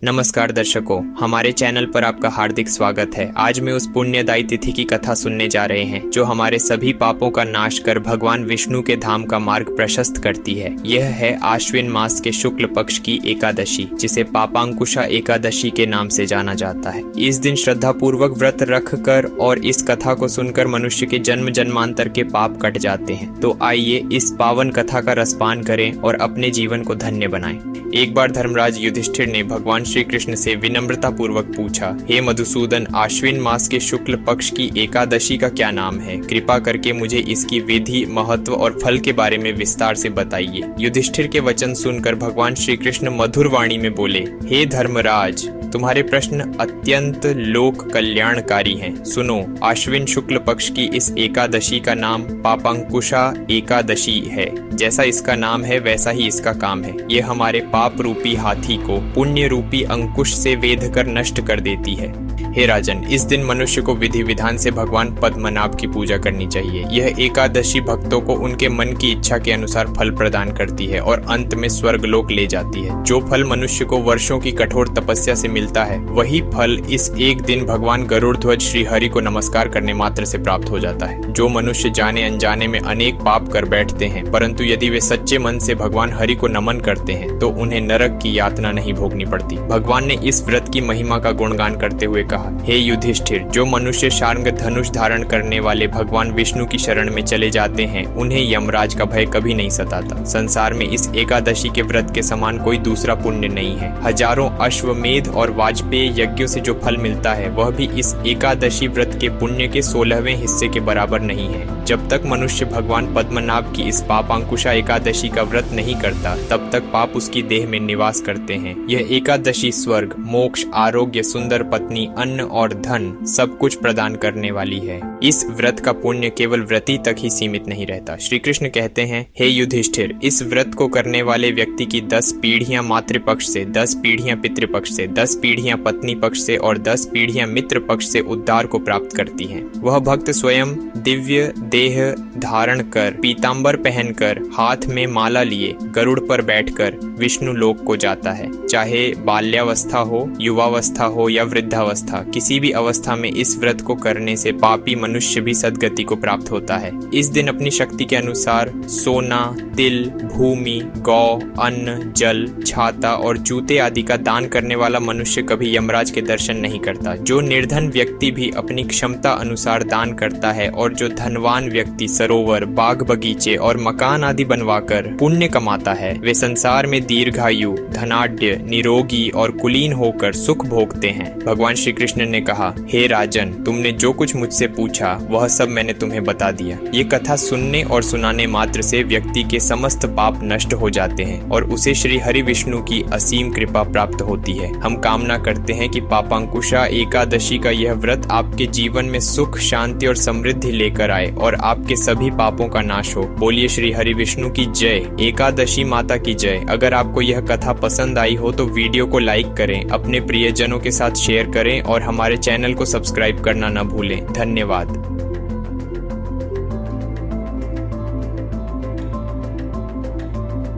नमस्कार दर्शकों, हमारे चैनल पर आपका हार्दिक स्वागत है। आज मैं उस पुण्यदायी तिथि की कथा सुनने जा रहे हैं जो हमारे सभी पापों का नाश कर भगवान विष्णु के धाम का मार्ग प्रशस्त करती है। यह है आश्विन मास के शुक्ल पक्ष की एकादशी, जिसे पापांकुशा एकादशी के नाम से जाना जाता है। इस दिन श्रद्धा पूर्वक व्रत रख कर और इस कथा को सुनकर मनुष्य के जन्म जन्मांतर के पाप कट जाते हैं। तो आइए इस पावन कथा का रसपान करें और अपने जीवन को धन्य बनाएं। एक बार धर्मराज युधिष्ठिर ने भगवान श्री कृष्ण से विनम्रता पूर्वक पूछा, हे मधुसूदन, आश्विन मास के शुक्ल पक्ष की एकादशी का क्या नाम है? कृपा करके मुझे इसकी विधि, महत्व और फल के बारे में विस्तार से बताइए। युधिष्ठिर के वचन सुनकर भगवान श्री कृष्ण मधुर वाणी में बोले, हे धर्मराज, तुम्हारे प्रश्न अत्यंत लोक कल्याणकारी हैं। सुनो, आश्विन शुक्ल पक्ष की इस एकादशी का नाम पापांकुशा एकादशी है। जैसा इसका नाम है वैसा ही इसका काम है। ये हमारे पाप रूपी हाथी को पुण्य रूपी अंकुश से वेध कर नष्ट कर देती है। हे राजन, इस दिन मनुष्य को विधि विधान से भगवान पद्मनाभ की पूजा करनी चाहिए। यह एकादशी भक्तों को उनके मन की इच्छा के अनुसार फल प्रदान करती है और अंत में स्वर्गलोक ले जाती है। जो फल मनुष्य को वर्षों की कठोर तपस्या से मिलता है, वही फल इस एक दिन भगवान गरुड़ ध्वज श्री हरि को नमस्कार करने मात्र से प्राप्त हो जाता है। जो मनुष्य जाने अनजाने में अनेक पाप कर बैठते हैं, परंतु यदि वे सच्चे मन से भगवान हरि को नमन करते हैं तो उन्हें नरक की यातना नहीं भोगनी पड़ती। भगवान ने इस व्रत की महिमा का गुणगान करते हुए कहा, हे युधिष्ठिर, जो मनुष्य शार्ंग धनुष धारण करने वाले भगवान विष्णु की शरण में चले जाते हैं, उन्हें यमराज का भय कभी नहीं सताता। संसार में इस एकादशी के व्रत के समान कोई दूसरा पुण्य नहीं है। हजारों अश्वमेध और वाजपेय यज्ञों से जो फल मिलता है, वह भी इस एकादशी व्रत के पुण्य के 16वें हिस्से के बराबर नहीं है। जब तक मनुष्य भगवान पद्मनाभ की इस पापांकुशा एकादशी का व्रत नहीं करता, तब तक पाप उसकी देह में निवास करते हैं। यह एकादशी स्वर्ग, मोक्ष, आरोग्य, सुंदर पत्नी, अन्न और धन सब कुछ प्रदान करने वाली है। इस व्रत का पुण्य केवल व्रती तक ही सीमित नहीं रहता। श्री कृष्ण कहते हैं, हे युधिष्ठिर, इस व्रत को करने वाले व्यक्ति की 10 पीढ़ियां मातृपक्ष से, 10 पीढ़ियां पितृपक्ष से, 10 पीढ़ियां पत्नी पक्ष से और 10 पीढ़ियां मित्र पक्ष से उद्धार को प्राप्त करती हैं। वह भक्त स्वयं दिव्य देह धारण कर, पीतांबर पहनकर, हाथ में माला लिए, गरुड़ पर बैठकर विष्णु लोक को जाता है। चाहे बाल्यावस्था हो, युवावस्था हो या वृद्धावस्था, किसी भी अवस्था में इस व्रत को करने से पापी मनुष्य भी सद्गति को प्राप्त होता है। इस दिन अपनी शक्ति के अनुसार सोना, तिल, भूमि, गौ, अन्न, जल, छाता और जूते आदि का दान करने वाला मनुष्य कभी यमराज के दर्शन नहीं करता। जो निर्धन व्यक्ति भी अपनी क्षमता अनुसार दान करता है और जो धनवान व्यक्ति सरोवर, बाग बगीचे और मकान आदि बनवाकर पुण्य कमाता है, वे संसार में दीर्घायु, धनाढ्य, निरोगी और कुलीन होकर सुख भोगते हैं। भगवान श्री कृष्ण ने कहा, हे राजन, तुमने जो कुछ मुझसे पूछा वह सब मैंने तुम्हें बता दिया। ये कथा सुनने और सुनाने मात्र से व्यक्ति के समस्त पाप नष्ट हो जाते हैं और उसे श्री हरि विष्णु की असीम कृपा प्राप्त होती है। हम कामना करते हैं कि पापांकुशा एकादशी का यह व्रत आपके जीवन में सुख, शांति और समृद्धि लेकर आए और आपके सभी पापों का नाश हो। बोलिए श्री हरि विष्णु की जय, एकादशी माता की जय। अगर आपको यह कथा पसंद आई हो तो वीडियो को लाइक करें, अपने प्रियजनों के साथ शेयर करें और हमारे चैनल को सब्सक्राइब करना न भूलें। धन्यवाद।